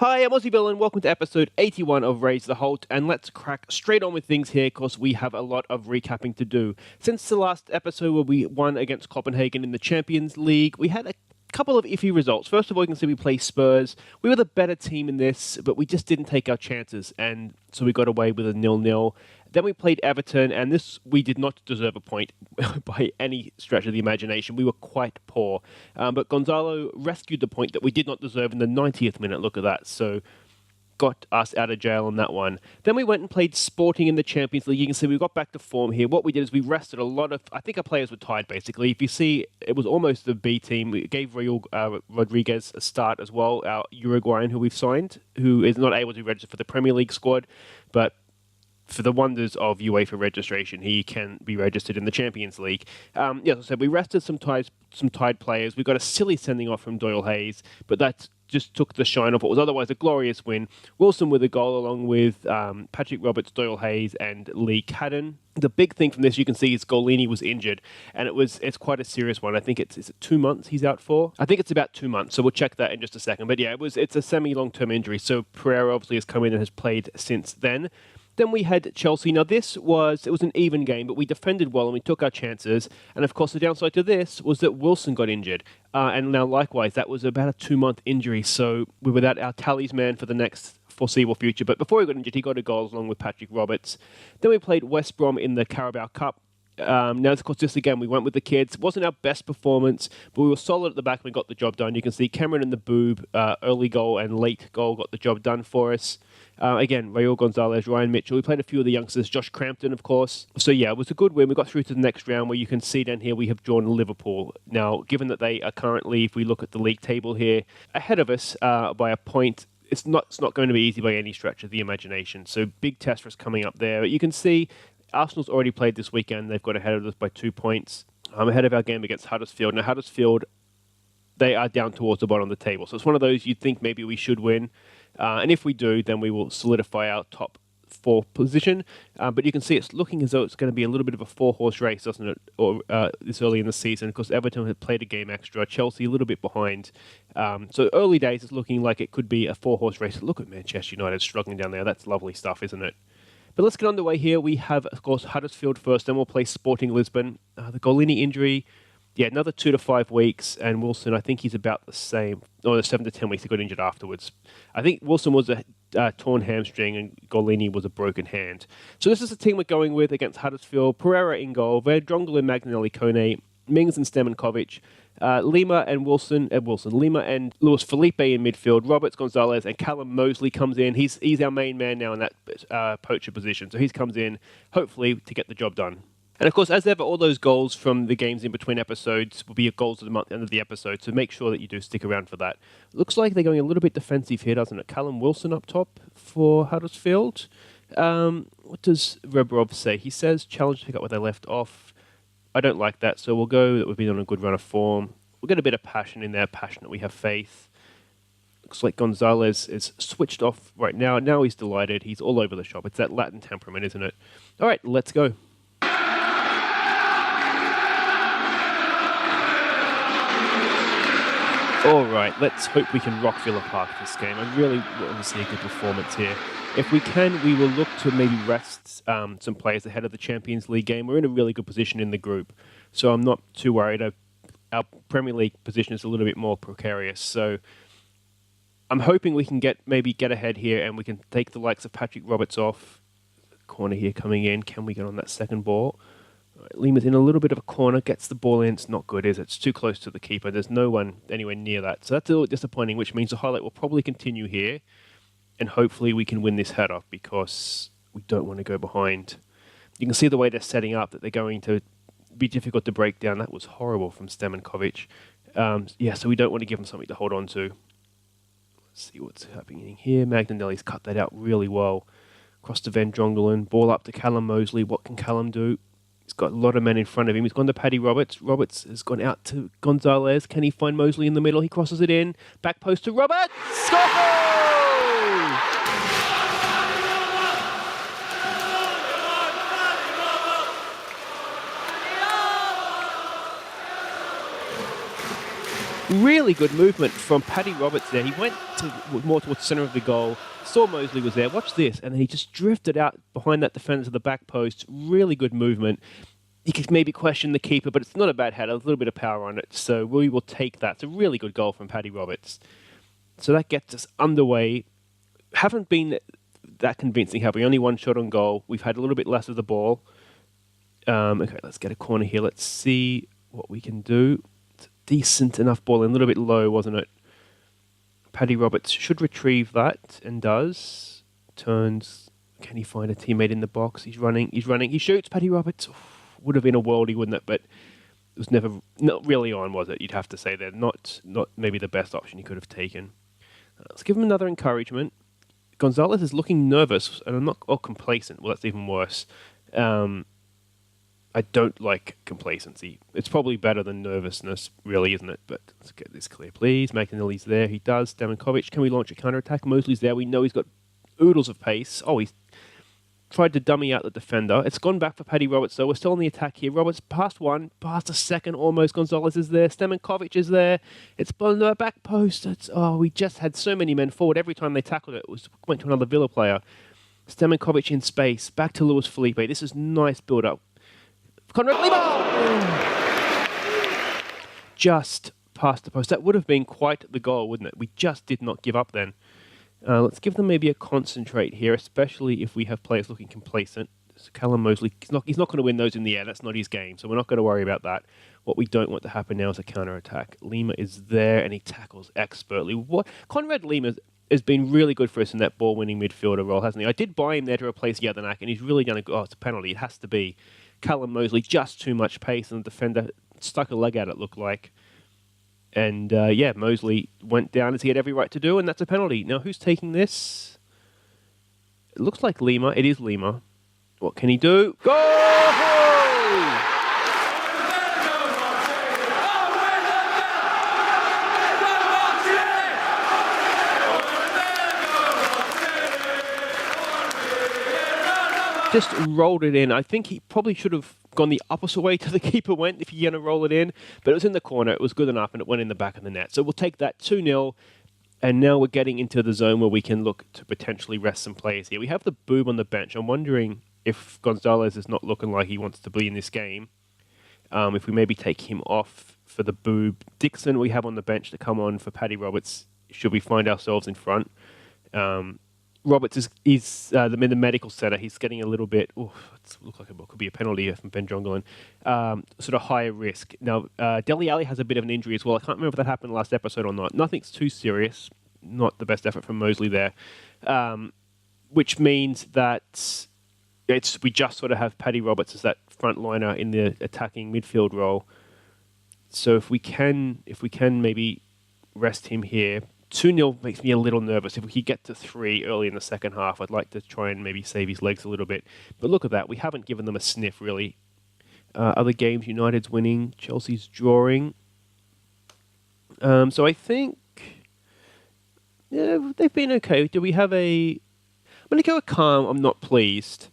Hi, I'm Aussie Villa and welcome to episode 81 of Raise the Halt, and let's crack straight on with things here because we have a lot of recapping to do. Since the last episode where we won against Copenhagen in the Champions League, we had a couple of iffy results. First of all, you can see we play Spurs. We were the better team in this, but we just didn't take our chances, and so we got away with a 0-0. Then we played Everton, and this we did not deserve a point by any stretch of the imagination. We were quite poor. But Gonzalo rescued the point that we did not deserve in the 90th minute. Look at that. So got us out of jail on that one. Then we went and played Sporting in the Champions League. You can see we got back to form here. What we did is we rested a lot of... I think our players were tired, basically. If you see, it was almost the B team. We gave Raul Rodriguez a start as well, our Uruguayan who we've signed, who is not able to register for the Premier League squad, but for the wonders of UEFA registration, he can be registered in the Champions League. As I said, we rested some tied players. We got a silly sending off from Doyle Hayes, but that just took the shine off what was otherwise a glorious win. Wilson with a goal along with Patrick Roberts, Doyle Hayes and Lee Cadden. The big thing from this you can see is Golini was injured, and it's quite a serious one. I think it's 2 months he's out for. I think it's about 2 months, so we'll check that in just a second. But yeah, it's a semi-long-term injury, so Pereira obviously has come in and has played since then. Then we had Chelsea. Now it was an even game, but we defended well and we took our chances. And of course, the downside to this was that Wilson got injured. And now likewise, that was about a 2-month injury. So we're without our talisman for the next foreseeable future. But before he got injured, he got a goal along with Patrick Roberts. Then we played West Brom in the Carabao Cup. Now, of course, this again, we went with the kids. It wasn't our best performance, but we were solid at the back and we got the job done. You can see Cameron and the Boob, early goal and late goal got the job done for us. Again, Raul Gonzalez, Ryan Mitchell. We played a few of the youngsters, Josh Crampton, of course. So yeah, it was a good win. We got through to the next round where you can see down here we have drawn Liverpool. Now, given that they are currently, if we look at the league table here, ahead of us by a point, it's not going to be easy by any stretch of the imagination. So big test for us coming up there. But you can see Arsenal's already played this weekend. They've got ahead of us by 2 points. Ahead of our game against Huddersfield. Now, Huddersfield, they are down towards the bottom of the table. So it's one of those you'd think maybe we should win. And if we do, then we will solidify our top 4 position. But you can see it's looking as though it's going to be a little bit of a 4-horse race, doesn't it? Or this early in the season. Of course, Everton had played a game extra. Chelsea a little bit behind. So early days, it's looking like it could be a 4-horse race. Look at Manchester United struggling down there. That's lovely stuff, isn't it? But let's get underway here. We have, of course, Huddersfield first. Then we'll play Sporting Lisbon. The Golini injury. Yeah, another 2 to 5 weeks, and Wilson, I think he's about the same. No, 7 to 10 weeks. He got injured afterwards. I think Wilson was a torn hamstring, and Golini was a broken hand. So this is the team we're going with against Huddersfield. Pereira in goal, Verdrongle and Magnelli Kone, Mings and Stemenkovic, Lima and Wilson, Lima and Luis Felipe in midfield, Roberts, Gonzalez, and Callum Mosley comes in. He's our main man now in that poacher position, so he comes in, hopefully, to get the job done. And of course, as ever, all those goals from the games in between episodes will be your goals of the month, end of the episode, so make sure that you do stick around for that. Looks like they're going a little bit defensive here, doesn't it? Callum Wilson up top for Huddersfield. What does Rebrov say? He says, challenge to pick up where they left off. I don't like that, so we'll go that we've been on a good run of form. We'll get a bit of passion in there, passionate we have faith. Looks like Gonzalez is switched off right now. Now he's delighted. He's all over the shop. It's that Latin temperament, isn't it? All right, let's go. All right, let's hope we can rock Villa Park this game. I really want to see a good performance here. If we can, we will look to maybe rest some players ahead of the Champions League game. We're in a really good position in the group, so I'm not too worried. Our Premier League position is a little bit more precarious, so I'm hoping we can get ahead here and we can take the likes of Patrick Roberts off. Corner here coming in. Can we get on that second ball? Right, Lima's in a little bit of a corner, gets the ball in. It's not good, is it? It's too close to the keeper. There's no one anywhere near that. So that's a little disappointing, which means the highlight will probably continue here. And hopefully we can win this header because we don't want to go behind. You can see the way they're setting up that they're going to be difficult to break down. That was horrible from Stemenkovic. So we don't want to give them something to hold on to. Let's see what's happening here. Magnanelli's cut that out really well. Across to Van Drongelen. Ball up to Callum Mosley. What can Callum do? He's got a lot of men in front of him. He's gone to Paddy Roberts. Roberts has gone out to Gonzalez. Can he find Mosley in the middle? He crosses it in. Back post to Roberts. Score! Really good movement from Paddy Roberts there. He went more towards the centre of the goal, saw Mosley was there. Watch this. And then he just drifted out behind that defender to the back post. Really good movement. You could maybe question the keeper, but it's not a bad header. A little bit of power on it. So we will take that. It's a really good goal from Paddy Roberts. So that gets us underway. Haven't been that convincing, have we? Only one shot on goal. We've had a little bit less of the ball. Okay, let's get a corner here. Let's see what we can do. It's a decent enough ball, and a little bit low, wasn't it? Paddy Roberts should retrieve that, and does. Turns. Can he find a teammate in the box? He's running. He shoots. Paddy Roberts. Would have been a worldie, wouldn't it? But it was not really on, was it? You'd have to say that. Not maybe the best option he could have taken. Let's give him another encouragement. Gonzalez is looking nervous, and I'm not complacent. Well, that's even worse. I don't like complacency. It's probably better than nervousness, really, isn't it? But let's get this clear, please. McAnally's there. He does. Demonkovic, can we launch a counter-attack? Mosley's there. We know he's got oodles of pace. Oh, he's tried to dummy out the defender. It's gone back for Paddy Roberts, though. We're still on the attack here. Roberts past one, past a second almost. Gonzalez is there. Stemenkovic is there. It's on the back post. We just had so many men forward. Every time they tackled it, went to another Villa player. Stemenkovic in space. Back to Luis Felipe. This is nice build-up. Conrad Lima! Just past the post. That would have been quite the goal, wouldn't it? We just did not give up then. Let's give them maybe a concentrate here, especially if we have players looking complacent. So Callum Mosley, he's not going to win those in the air. That's not his game, so we're not going to worry about that. What we don't want to happen now is a counter-attack. Lima is there, and he tackles expertly. Conrad Lima has been really good for us in that ball-winning midfielder role, hasn't he? I did buy him there to replace Jadanak, and he's really done it's a penalty. It has to be. Callum Mosley, just too much pace, and the defender stuck a leg at it, looked like. And, Mosley went down as he had every right to do, and that's a penalty. Now, who's taking this? It looks like Lima. It is Lima. What can he do? Goal! Just rolled it in. I think he probably should have gone the opposite way to the keeper went if you're going to roll it in. But it was in the corner. It was good enough, and it went in the back of the net. So we'll take that 2-0. And now we're getting into the zone where we can look to potentially rest some players here. We have the Boob on the bench. I'm wondering if Gonzalez is not looking like he wants to be in this game. If we maybe take him off for the Boob. Dixon we have on the bench to come on for Paddy Roberts. Should we find ourselves in front? Roberts is in the medical centre. He's getting a little bit. It looks like it could be a penalty here from Ben Jonglin. Sort of higher risk. Now, Dele Alli has a bit of an injury as well. I can't remember if that happened last episode or not. Nothing's too serious. Not the best effort from Mosley there, which means that we just sort of have Paddy Roberts as that front liner in the attacking midfield role. So if we can maybe rest him here. 2-0 makes me a little nervous. If we could get to 3 early in the second half, I'd like to try and maybe save his legs a little bit. But look at that. We haven't given them a sniff, really. Other games, United's winning. Chelsea's drawing. So I think they've been okay. Do we have I'm going to go with calm. I'm not pleased.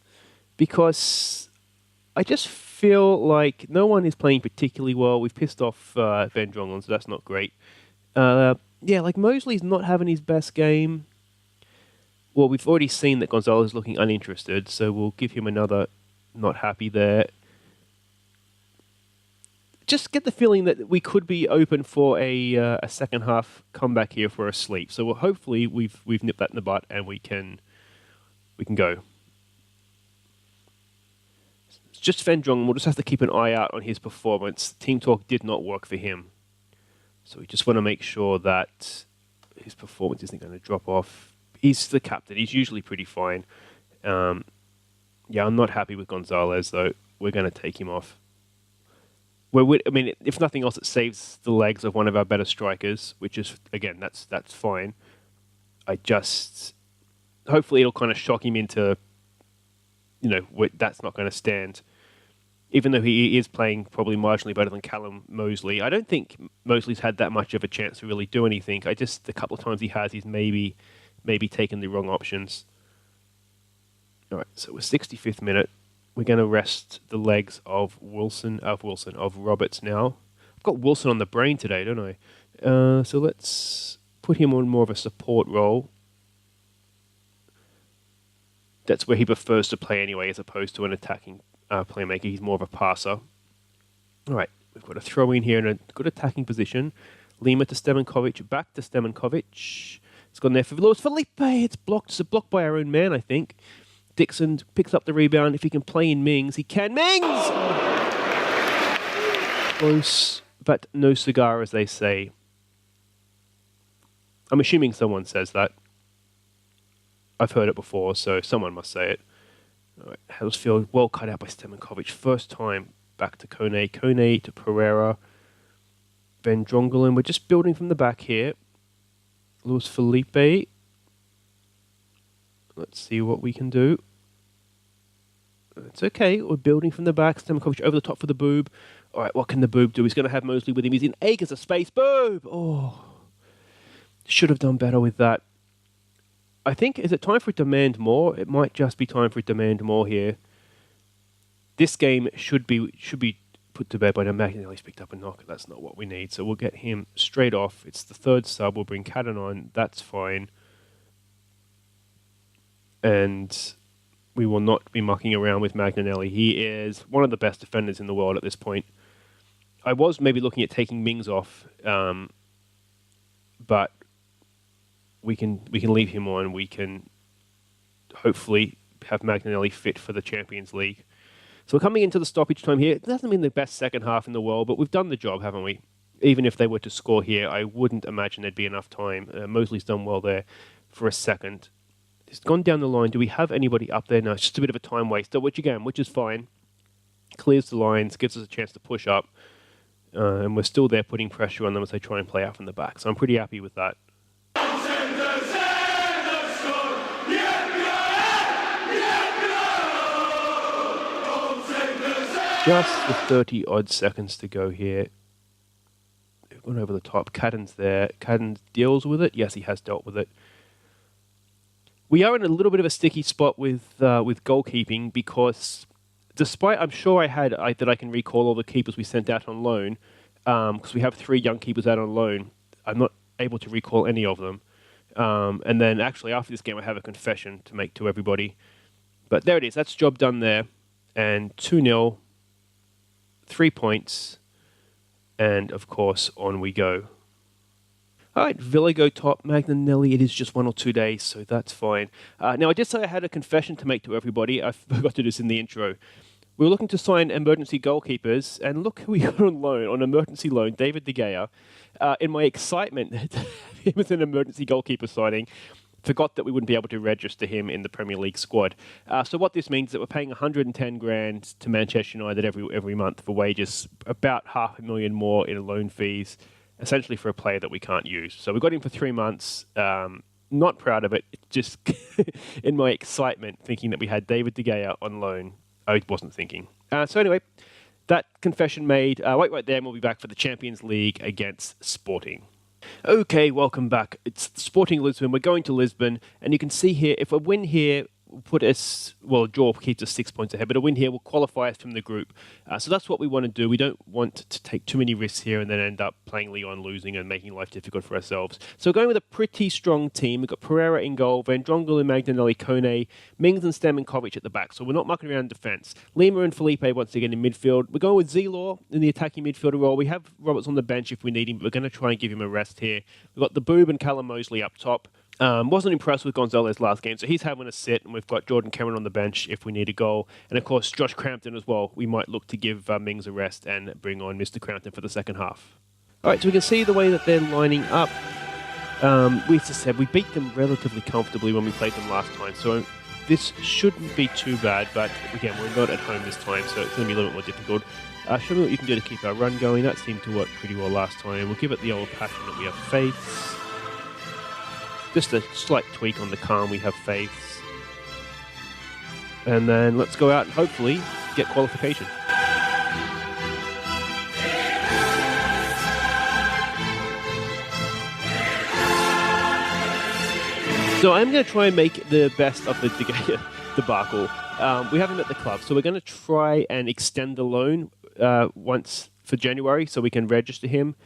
Because I just feel like no one is playing particularly well. We've pissed off Ben Jonglin, so that's not great. Mosley's not having his best game. Well, we've already seen that Gonzalez is looking uninterested, so we'll give him another not happy there. Just get the feeling that we could be open for a second half comeback here for a sleep. So hopefully we've nipped that in the butt and we can go. It's just Sven Jong. We'll just have to keep an eye out on his performance. Team Talk did not work for him. So we just want to make sure that his performance isn't going to drop off. He's the captain. He's usually pretty fine. I'm not happy with Gonzalez, though. We're going to take him off. If nothing else, it saves the legs of one of our better strikers, which is, again, that's fine. Hopefully it'll kind of shock him into, that's not going to stand. Even though he is playing probably marginally better than Callum Mosley. I don't think Mosley's had that much of a chance to really do anything. The couple of times he has, he's maybe taken the wrong options. All right, so we're 65th minute. We're going to rest the legs of Roberts now. I've got Wilson on the brain today, don't I? so let's put him on more of a support role. That's where he prefers to play anyway, as opposed to an attacking playmaker. He's more of a passer. All right, we've got a throw in here in a good attacking position. Lima to Stemenkovic, back to Stemenkovic. It's gone there for Luis Felipe. It's blocked. It's a block by our own man, I think. Dixon picks up the rebound. If he can play in Mings, he can. Mings! Close, but no cigar, as they say. I'm assuming someone says that. I've heard it before, so someone must say it. All right, Huddersfield, well cut out by Stemenkovic. First time back to Kone. Kone to Pereira. Ben Drongolin. We're just building from the back here. Luis Felipe. Let's see what we can do. It's okay. We're building from the back. Stemenkovic over the top for the Boob. All right, what can the Boob do? He's going to have Mosley with him. He's in acres of space. Boob! Oh. Should have done better with that. I think, is it time for it to demand more? It might just be time for it to demand more here. This game should be put to bed by now. Magnanelli's picked up a knock. That's not what we need. So we'll get him straight off. It's the third sub. We'll bring Cadden on. That's fine. And we will not be mucking around with Magnanelli. He is one of the best defenders in the world at this point. I was maybe looking at taking Mings off, but we can leave him on. We can hopefully have Magnanelli fit for the Champions League. So we're coming into the stoppage time here. It doesn't mean the best second half in the world, but we've done the job, haven't we? Even if they were to score here, I wouldn't imagine there'd be enough time. Mosley's done well there for a second. It's gone down the line. Do we have anybody up there? No, it's just a bit of a time waster, which is fine. Clears the lines, gives us a chance to push up. And we're still there putting pressure on them as they try and play out from the back. So I'm pretty happy with that. Just with 30-odd seconds to go here. They've gone over the top. Cadden's there. Cadden deals with it. Yes, he has dealt with it. We are in a little bit of a sticky spot with goalkeeping because despite, I'm sure that I can recall all the keepers we sent out on loan, because we have 3 young keepers out on loan. I'm not able to recall any of them. And then actually after this game I have a confession to make to everybody. But there it is. That's job done there. And 2-0. 3 points, and of course, on we go. All right, Villa go top. Magnanelli, it is just 1 or 2 days, so that's fine. Now, I did say I had a confession to make to everybody. I forgot to do this in the intro. We were looking to sign emergency goalkeepers, and look who we got on loan, on emergency loan, David De Gea. In my excitement, him as an emergency goalkeeper signing, forgot that we wouldn't be able to register him in the Premier League squad. So what this means is that we're paying 110 grand to Manchester United every month for wages, about $500,000 more in loan fees, essentially for a player that we can't use. So we got him for 3 months. Not proud of it. Just in my excitement, thinking that we had David De Gea on loan, I wasn't thinking. So anyway, that confession made. Wait right there, and we'll be back for the Champions League against Sporting. Okay, welcome back. It's Sporting Lisbon. We're going to Lisbon, and you can see here, if a win here will put us, well, a draw keeps us 6 points ahead, but a win here will qualify us from the group. So that's what we want to do. We don't want to take too many risks here and then end up playing Lyon losing and making life difficult for ourselves. So we're going with a pretty strong team. We've got Pereira in goal, Van Drongelen, Magnanelli, Kone, Mings and Stemenkovic at the back. So we're not mucking around in defence. Lima and Felipe once again in midfield. We're going with Zelaw in the attacking midfielder role. We have Roberts on the bench if we need him, but we're going to try and give him a rest here. We've got the Boob and Callum Mosley up top. Wasn't impressed with Gonzalez last game, so he's having a sit, and we've got Jordan Cameron on the bench if we need a goal. And of course, Josh Crampton as well. We might look to give Mings a rest and bring on Mr. Crampton for the second half. All right, so we can see the way that they're lining up. We just said we beat them relatively comfortably when we played them last time, so this shouldn't be too bad, but again, we're not at home this time, so it's going to be a little bit more difficult. Show me what you can do to keep our run going. That seemed to work pretty well last time. We'll give it the old passion that we have faith. Just a slight tweak on the calm, we have faith. And then let's go out and hopefully get qualification. So I'm going to try and make the best of the De Gea debacle. We have him at the club, so we're going to try and extend the loan once for January so we can register him.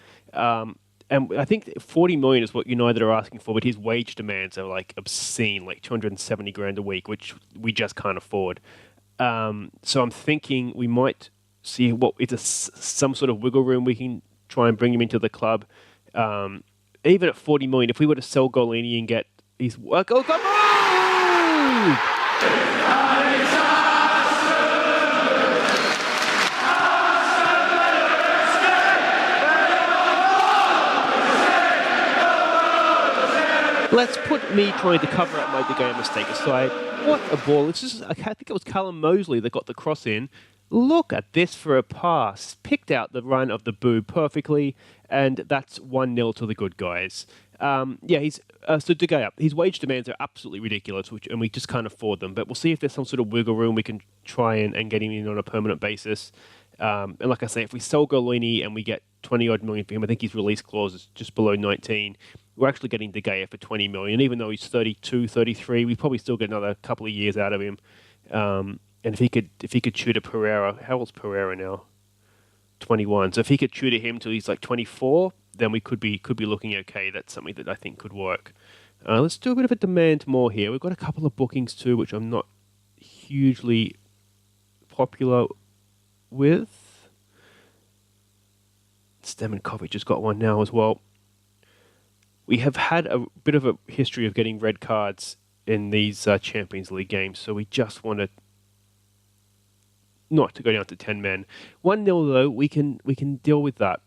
And I think 40 million is what United are asking for, but his wage demands are like obscene, like 270 grand a week, which we just can't afford. So I'm thinking we might see what it's some sort of wiggle room we can try and bring him into the club. Even at 40 million, if we were to sell Golini and get his work, oh come on! Let's put me trying to cover up my De Gea mistake aside. What a ball. It's just, I think it was Callum Mosley that got the cross in. Look at this for a pass. Picked out the run of the boob perfectly, and that's 1-0 to the good guys. He's so De Gea, his wage demands are absolutely ridiculous, and we just can't afford them. But we'll see if there's some sort of wiggle room we can try and get him in on a permanent basis. And like I say, if we sell Golini and we get 20-odd million for him, I think his release clause is just below 19. We're actually getting De Gea for 20 million. Even though he's 32, 33, we probably still get another couple of years out of him. And if he could shoot a Pereira, how old's Pereira now? 21. So if he could shoot at him till he's like 24, then we could be looking okay. That's something that I think could work. Let's do a bit of a demand more here. We've got a couple of bookings too, which I'm not hugely popular with. Stemenkovic has got one now as well. We have had a bit of a history of getting red cards in these Champions League games, so we just want to not to go down to 10 men. 1-0 though, we can deal with that.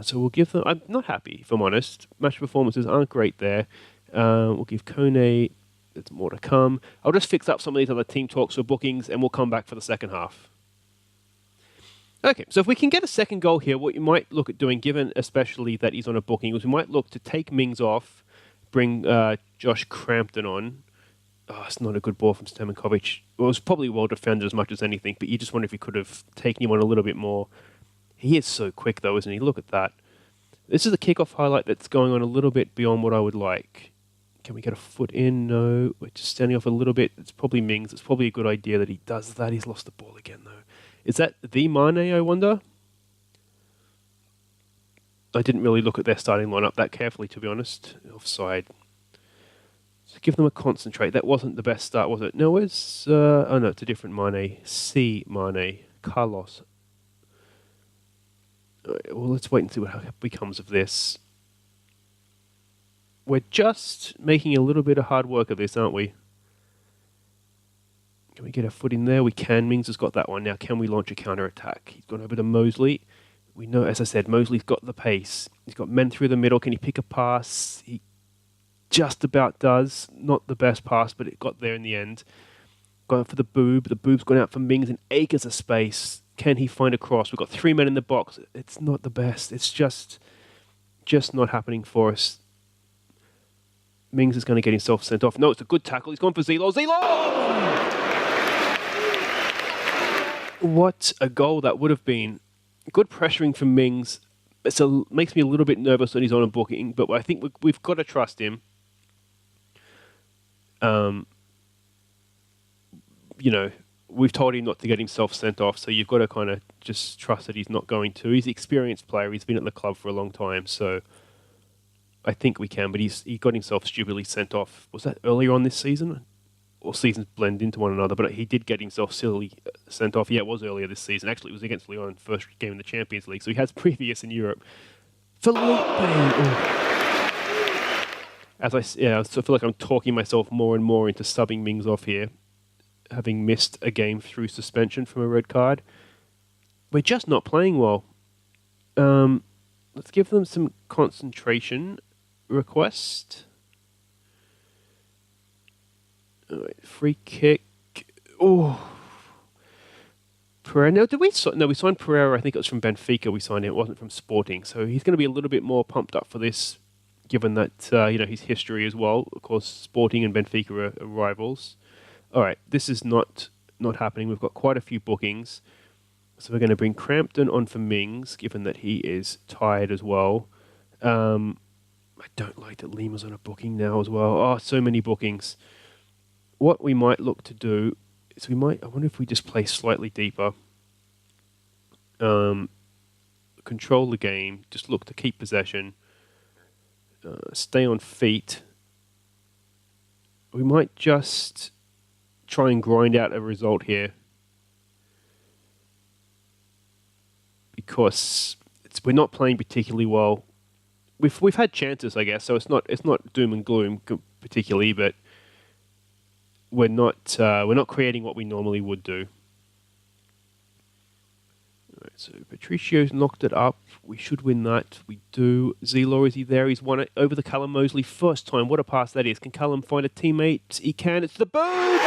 So we'll give them. I'm not happy, if I'm honest. Match performances aren't great there. We'll give Kone. There's more to come. I'll just fix up some of these other team talks or bookings, and we'll come back for the second half. Okay, so if we can get a second goal here, what you might look at doing, given especially that he's on a booking, is we might look to take Mings off, bring Josh Crampton on. Oh, it's not a good ball from Stemenkovic. Well, it was probably well defended as much as anything, but you just wonder if he could have taken him on a little bit more. He is so quick, though, isn't he? Look at that. This is a kickoff highlight that's going on a little bit beyond what I would like. Can we get a foot in? No. We're just standing off a little bit. It's probably Mings. It's probably a good idea that he does that. He's lost the ball again, though. Is that the Mane, I wonder? I didn't really look at their starting lineup that carefully, to be honest. Offside. So give them a concentrate. That wasn't the best start, was it? No, it's... oh, no, it's a different Mane. Mane. Carlos. Well, let's wait and see what becomes of this. We're just making a little bit of hard work of this, aren't we? Can we get a foot in there? We can. Mings has got that one. Now, can we launch a counter-attack? He's gone over to Mosley. We know, as I said, Mosley's got the pace. He's got men through the middle. Can he pick a pass? He just about does. Not the best pass, but it got there in the end. Going for the boob. The boob's gone out for Mings and acres of space. Can he find a cross? We've got 3 men in the box. It's not the best. It's just not happening for us. Mings is going to get himself sent off. No, it's a good tackle. He's gone for Zelo. Zelo! What a goal that would have been. Good pressuring from Mings. It makes me a little bit nervous when he's on a booking, but I think we've got to trust him. We've told him not to get himself sent off, so you've got to kind of just trust that he's not going to. He's an experienced player. He's been at the club for a long time, so I think we can, but he got himself stupidly sent off. Was that earlier on this season? Or seasons blend into one another, but he did get himself silly sent off. Yeah, it was earlier this season. Actually, it was against Lyon, first game in the Champions League, so he has previous in Europe. Felipe! Oh. I feel like I'm talking myself more and more into subbing Mings off here, having missed a game through suspension from a red card. We're just not playing well. Let's give them some concentration request. Alright, free kick. Oh, Pereira. No, we signed Pereira. I think it was from Benfica. We signed him. It wasn't from Sporting. So he's going to be a little bit more pumped up for this, given that his history as well. Of course, Sporting and Benfica are rivals. All right, this is not happening. We've got quite a few bookings, so we're going to bring Crampton on for Mings, given that he is tired as well. I don't like that Lima's on a booking now as well. Oh, so many bookings. What we might look to do is I wonder if we just play slightly deeper, control the game, just look to keep possession. stay on feet. We might just try and grind out a result here, because we're not playing particularly well. We've had chances, I guess, so it's not doom and gloom particularly, but we're not creating what we normally would do. All right, so Patricio's knocked it up. We should win that. We do. Zelo, is he there? He's won it over the Callum Mosley first time. What a pass that is. Can Callum find a teammate? He can. It's the boom!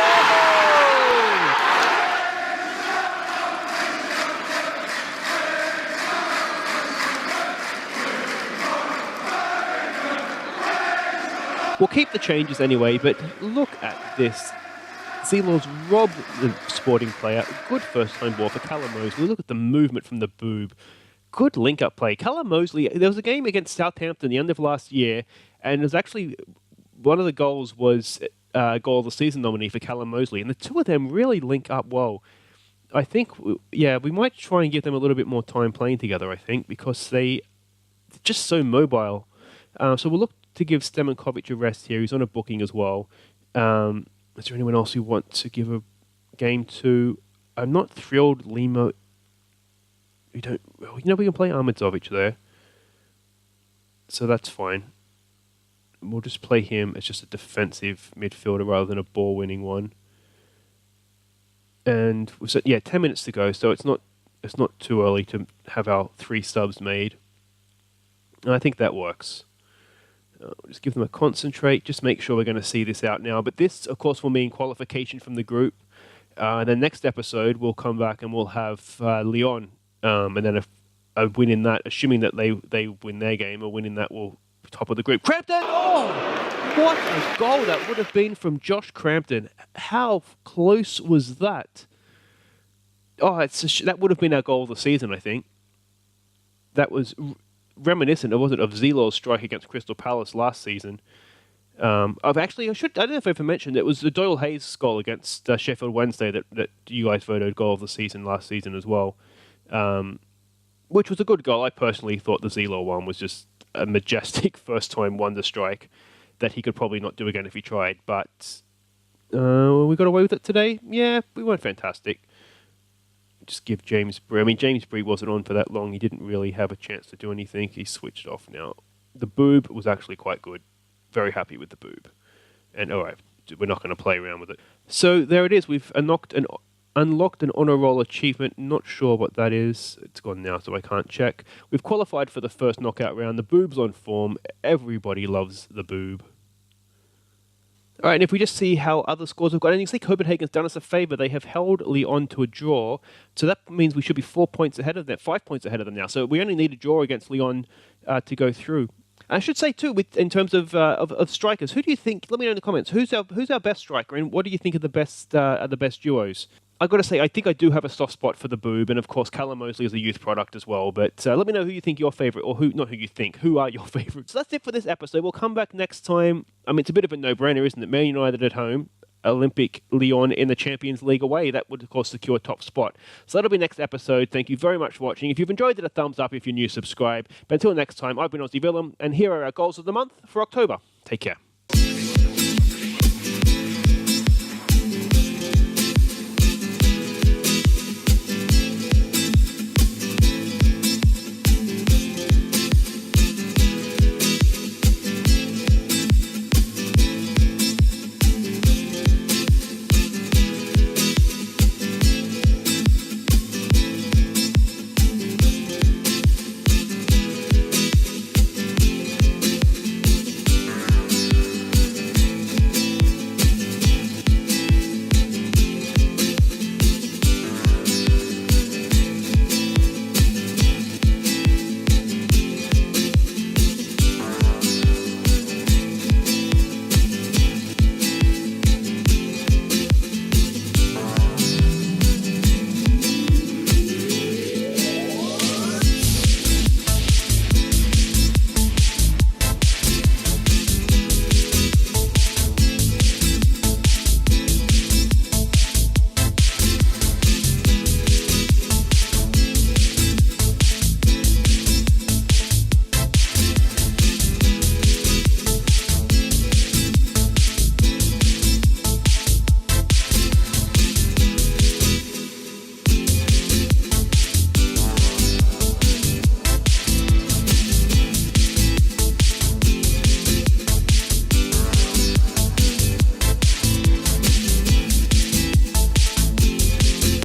We'll keep the changes anyway, but look at this. Zelo's robbed the Sporting player. Good first-time ball for Callum Mosley. Look at the movement from the boob. Good link-up play. Callum Mosley, there was a game against Southampton the end of last year, and it was actually one of the goals was a goal of the season nominee for Callum Mosley, and the two of them really link up well. I think, yeah, we might try and give them a little bit more time playing together, I think, because they're just so mobile. So we'll look to give Stemenkovic a rest here. He's on a booking as well. Is there anyone else you want to give a game to? I'm not thrilled Limo... We can play Armadzovic there. So that's fine. We'll just play him as just a defensive midfielder rather than a ball-winning one. And we've said, 10 minutes to go, so it's not too early to have our 3 subs made. And I think that works. Just give them a concentrate. Just make sure we're going to see this out now. But this, of course, will mean qualification from the group. And then next episode, we'll come back and we'll have Lyon. And then a win in that, assuming that they win their game, a win in that will top of the group. Crampton! Oh! What a goal that would have been from Josh Crampton. How close was that? Oh, that would have been our goal of the season, I think. That was... reminiscent, of Zelo's strike against Crystal Palace last season. I don't know if I ever mentioned, it was the Doyle Hayes goal against Sheffield Wednesday that you guys voted goal of the season last season as well, which was a good goal. I personally thought the Zelo one was just a majestic first-time wonder strike that he could probably not do again if he tried, but we got away with it today. Yeah, we weren't fantastic. Just give James Bree. I mean, James Bree wasn't on for that long. He didn't really have a chance to do anything. He switched off now. The boob was actually quite good. Very happy with the boob. And all right, we're not going to play around with it. So there it is. We've unlocked an honor roll achievement. Not sure what that is. It's gone now, so I can't check. We've qualified for the first knockout round. The boob's on form. Everybody loves the boob. All right, and if we just see how other scores have gone, and you can see Copenhagen's done us a favour. They have held Lyon to a draw, so that means we should be 4 points ahead of them, 5 points ahead of them now. So we only need a draw against Lyon to go through. I should say too, in terms of strikers, who do you think? Let me know in the comments. Who's our best striker, and what do you think are the best duos? I've got to say, I think I do have a soft spot for the boob, and of course, Callum Mosley is a youth product as well. But let me know who you think your favourite, or not who you think, who are your favourites. So that's it for this episode. We'll come back next time. I mean, it's a bit of a no-brainer, isn't it? Man United at home, Olympic Lyon in the Champions League away. That would, of course, secure top spot. So that'll be next episode. Thank you very much for watching. If you've enjoyed it, a thumbs up. If you're new, subscribe. But until next time, I've been Aussie Villa, and here are our goals of the month for October. Take care.